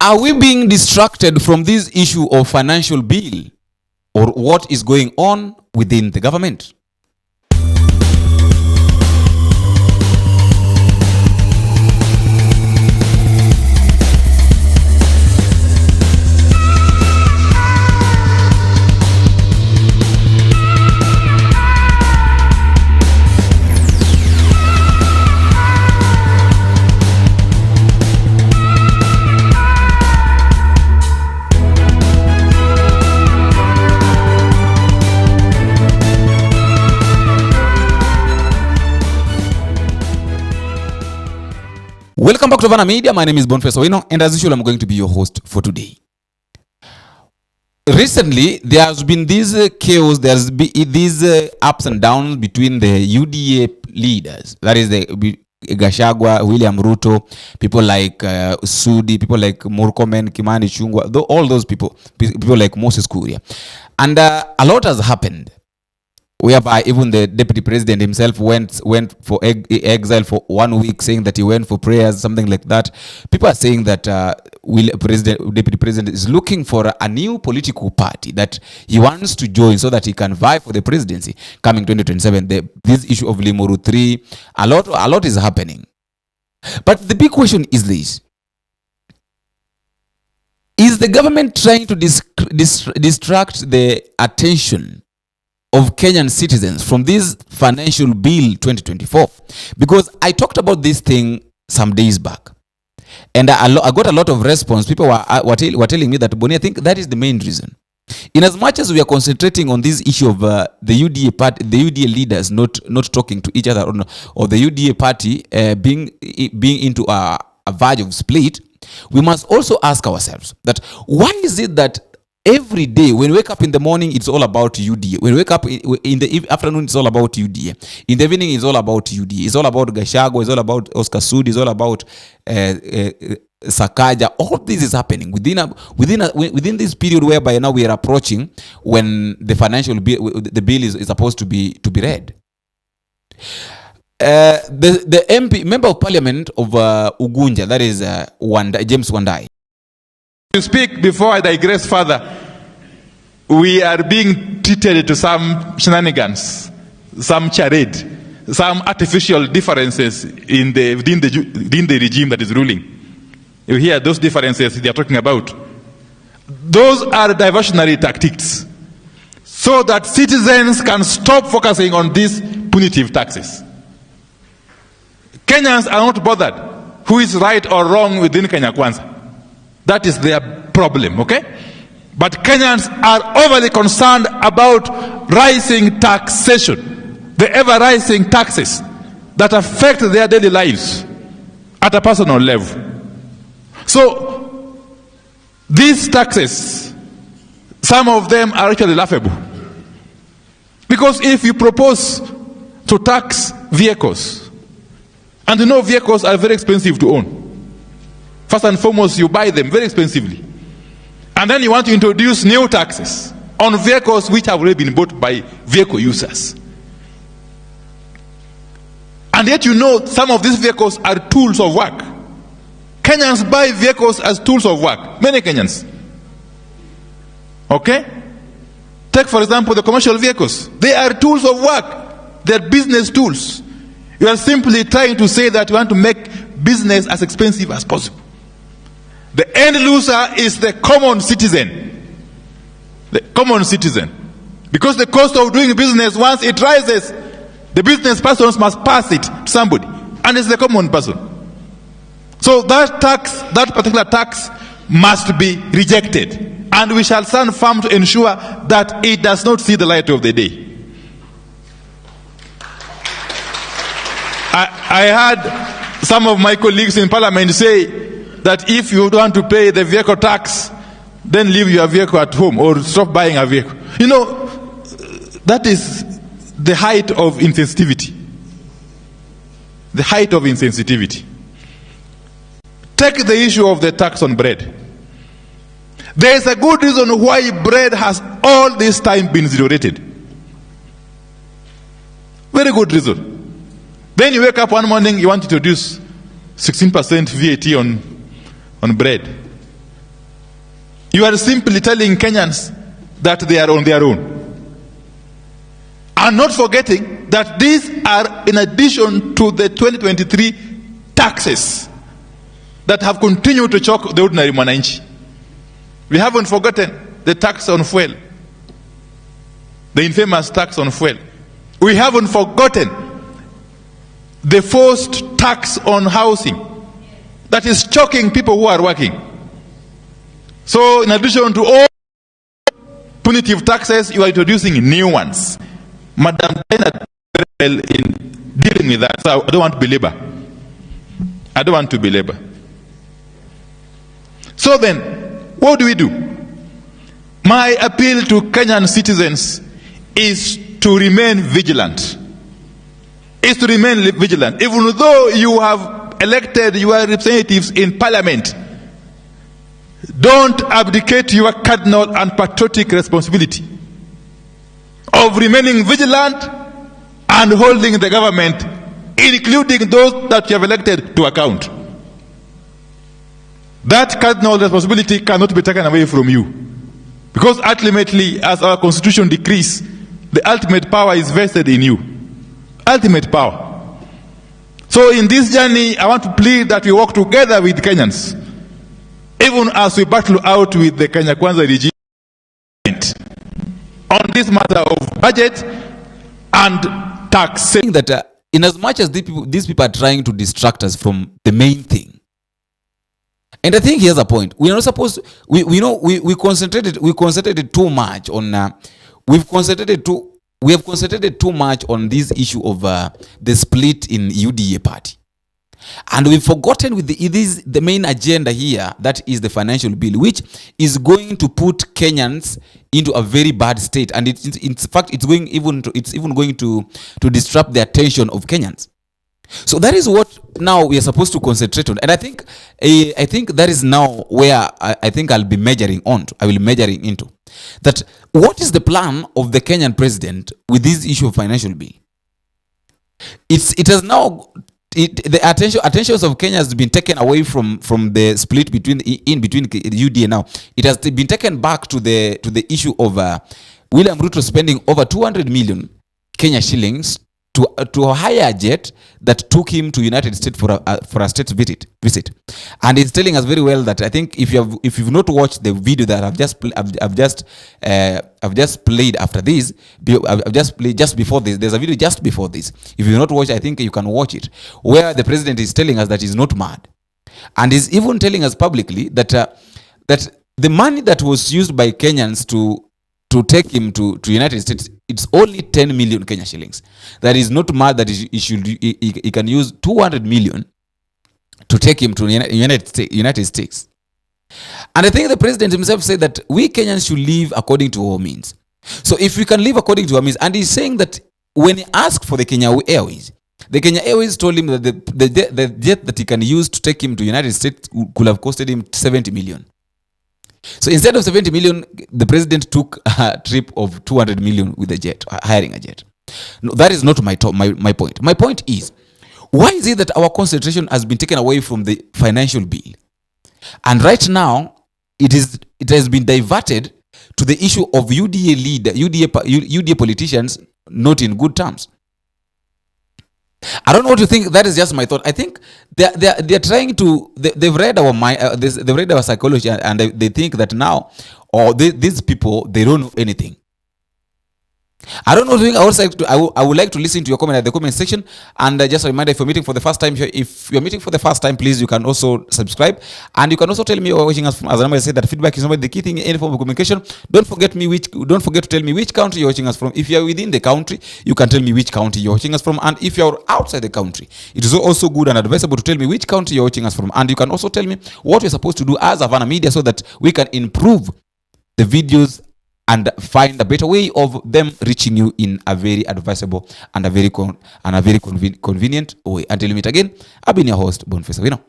Are we being distracted from this issue of financial bill, or what is going on within the government? Welcome back to Vana Media. My name is Boniface Owino, and as usual, I'm going to be your host for today. Recently, there has been this chaos, there's been these ups and downs between the UDA leaders. That is the Gachagua, William RUTO, people like Sudi, people like Murkomen, Kimani Chungwa, all those people like Moses Kuria. And a lot has happened, whereby even the deputy president himself went for exile for 1 week, saying that he went for prayers, something like that. People are saying that deputy president is looking for a new political party that he wants to join so that he can vie for the presidency coming 2027. This issue of Limuru 3, a lot is happening. But the big question is this: is the government trying to distract the attention of Kenyan citizens from this financial bill 2024? Because I talked about this thing some days back, and I got a lot of response. People were telling me that, Bonnie, I think that is the main reason. In as much as we are concentrating on this issue of the UDA party, the UDA leaders not talking to each other, or the UDA party being into a verge of split, we must also ask ourselves that why is it that every day when we wake up in the morning, it's all about UDA. When we wake up in the afternoon, it's all about UDA. In the evening, it's all about UDA. It's all about Gachagua. It's all about Oscar Sudi. It's all about Sakaja. All this is happening within this period whereby now we are approaching when the financial bill, the bill is supposed to be read. The MP, member of parliament of Ugunja, that is James Wandai. To speak before I digress further, we are being treated to some shenanigans, some charade, some artificial differences within the regime that is ruling. You hear those differences they are talking about. Those are diversionary tactics, so that citizens can stop focusing on these punitive taxes. Kenyans are not bothered who is right or wrong within Kenya Kwanza. That is their problem, okay? But Kenyans are overly concerned about rising taxation, the ever-rising taxes that affect their daily lives at a personal level. So, these taxes, some of them are actually laughable. Because if you propose to tax vehicles, and you know vehicles are very expensive to own. First and foremost, you buy them very expensively. And then you want to introduce new taxes on vehicles which have already been bought by vehicle users. And yet you know some of these vehicles are tools of work. Kenyans buy vehicles as tools of work. Many Kenyans. Okay? Take, for example, the commercial vehicles. They are tools of work. They are business tools. You are simply trying to say that you want to make business as expensive as possible. The end loser is the common citizen. The common citizen. Because the cost of doing business, once it rises, the business persons must pass it to somebody. And it's the common person. So that tax, that particular tax, must be rejected. And we shall stand firm to ensure that it does not see the light of the day. I heard some of my colleagues in parliament say that if you don't want to pay the vehicle tax, then leave your vehicle at home or stop buying a vehicle. You know, that is the height of insensitivity. The height of insensitivity. Take the issue of the tax on bread. There is a good reason why bread has all this time been zero rated. Very good reason. Then you wake up one morning, you want to introduce 16% VAT on bread. You are simply telling Kenyans that they are on their own. And not forgetting that these are in addition to the 2023 taxes that have continued to choke the ordinary mwananchi. We haven't forgotten the tax on fuel, the infamous tax on fuel. We haven't forgotten the forced tax on housing that is choking people who are working. So in addition to all punitive taxes, you are introducing new ones. Madam Dana in dealing with that, so I don't want to belabor. I don't want to belabor. So then, what do we do? My appeal to Kenyan citizens is to remain vigilant. Is to remain vigilant. Even though you have elected your representatives in parliament, don't abdicate your cardinal and patriotic responsibility of remaining vigilant and holding the government, including those that you have elected, to account. That cardinal responsibility cannot be taken away from you, because ultimately, as our constitution decrees, the ultimate power is vested in you. Ultimate power. So in this journey, I want to plead that we work together with Kenyans, even as we battle out with the Kenya Kwanza regime on this matter of budget and taxation. That in as much as these people are trying to distract us from the main thing, and I think here's a point. We are not supposed to, we concentrated too much on we have concentrated too much on this issue of the split in UDA party. And we've forgotten with the main agenda here, that is the financial bill, which is going to put Kenyans into a very bad state, and in fact it's even going to disrupt the attention of Kenyans. So that is what now we are supposed to concentrate on, and I think that is now where I think I'll be measuring into that. What is the plan of the Kenyan president with this issue of financial bill? It has now. The attentions of Kenya has been taken away from the split between UDA now. It has been taken back to the issue of William Ruto spending over 200 million Kenya shillings to hire a jet that took him to United States for a state visit. And he's telling us very well that, I think if you've not watched the video that I've just played after this, I've just played just before this. There's a video just before this. If you've not watched, I think you can watch it, where the president is telling us that he's not mad, and he's even telling us publicly that the money that was used by Kenyans to take him to United States, it's only 10 million Kenya shillings. That is not mad that he can use 200 million to take him to United States. And I think the president himself said that we Kenyans should live according to our means. So if we can live according to our means, and he's saying that when he asked for the Kenya Airways told him that the jet that he can use to take him to United States could have costed him 70 million. So instead of 70 million, the president took a trip of 200 million with a jet, hiring a jet. No, that is not my point. My point is, why is it that our concentration has been taken away from the financial bill? And right now, it has been diverted to the issue of UDA politicians not in good terms. I don't know what you think. That is just my thought. I think they're trying to. They've read our mind. They've read our psychology, and they think that now, these people, they don't know anything. I don't know what you think. I would like to listen to your comment at the comment section. And just a reminder, if you're meeting for the first time here, please, you can also subscribe. And you can also tell me you're watching us from, as I said, that feedback is not the key thing in any form of communication. Don't forget to tell me which country you're watching us from. If you're within the country, you can tell me which country you're watching us from. And if you're outside the country, it is also good and advisable to tell me which country you're watching us from. And you can also tell me what we're supposed to do as Havana Media so that we can improve the videos and find a better way of them reaching you in a very advisable and a very convenient way. Until we meet again, I've been your host, Boniface Awino.